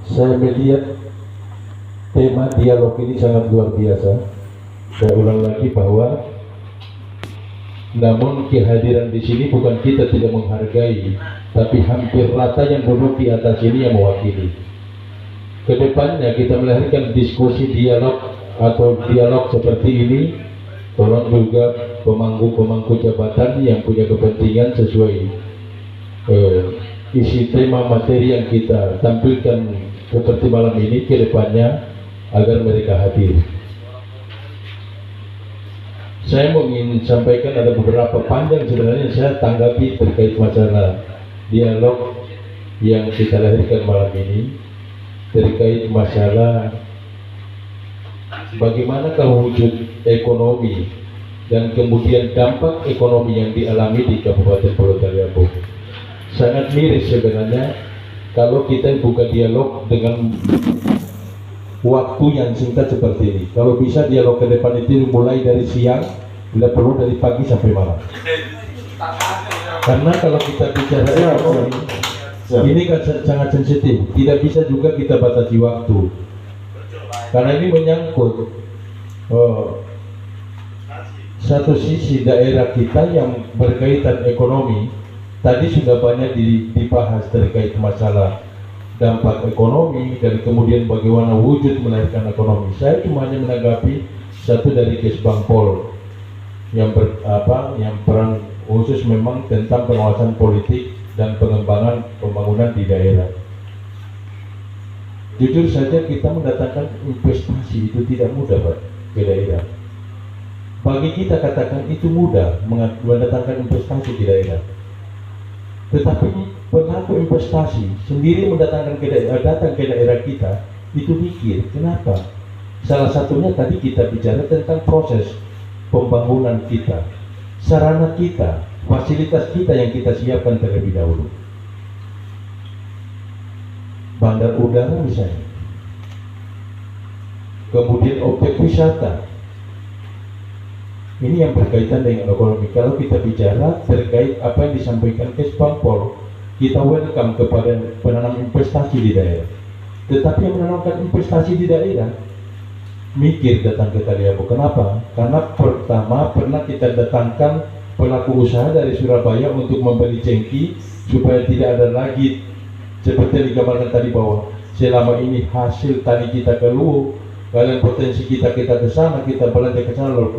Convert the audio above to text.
Saya melihat tema dialog ini sangat luar biasa. Saya ulang lagi bahwa namun kehadiran di sini bukan kita tidak menghargai, tapi hampir rata yang duduk di atas ini yang mewakili. Kedepannya kita melahirkan diskusi dialog atau dialog seperti ini. Tolong juga pemangku-pemangku jabatan yang punya kepentingan sesuai isi tema materi yang kita tampilkan seperti malam ini ke depannya agar mereka hadir. Saya mau ingin sampaikan ada beberapa panjang sebenarnya saya tanggapi terkait masalah dialog yang kita lahirkan malam ini, terkait masalah bagaimana wujud ekonomi dan kemudian dampak ekonomi yang dialami di Kabupaten Pulau Thaliambo. Sangat miris sebenarnya kalau kita buka dialog dengan waktu yang singkat seperti ini. Kalau bisa dialog ke depan itu mulai dari siang, bila perlu dari pagi sampai malam. Karena kalau kita bicara ekonomi, ini kan sangat sensitif. Tidak bisa juga kita batasi waktu. Karena ini menyangkut satu sisi daerah kita yang berkaitan ekonomi. Tadi sudah banyak dibahas terkait masalah dampak ekonomi dan kemudian bagaimana wujud melahirkan ekonomi. Saya cuma hanya menanggapi satu dari kes Bangpol yang peran khusus memang tentang pengawasan politik dan pengembangan pembangunan di daerah. Jujur saja kita mendatangkan investasi itu tidak mudah Pak ke daerah. Bagi kita katakan itu mudah mendatangkan investasi di daerah. Tetapi pelaku investasi sendiri datang ke daerah kita itu mikir kenapa? Salah satunya tadi kita bicara tentang proses pembangunan kita, sarana kita, fasilitas kita yang kita siapkan terlebih dahulu. Bandar udara misalnya, kemudian objek wisata. Ini yang berkaitan dengan ekonomi. Kalau kita bicara terkait apa yang disampaikan Kes Bangpol, kita welcome kepada penanam investasi di daerah. Tetapi yang menanamkan investasi di daerah, mikir datang ke Thaliambo. Kenapa? Karena pertama pernah kita datangkan pelaku usaha dari Surabaya untuk membeli cengki supaya tidak ada lagi seperti yang digambarkan tadi bahwa selama ini hasil tani kita keluar, kalian potensi kita ke sana, kita belanja ke sana.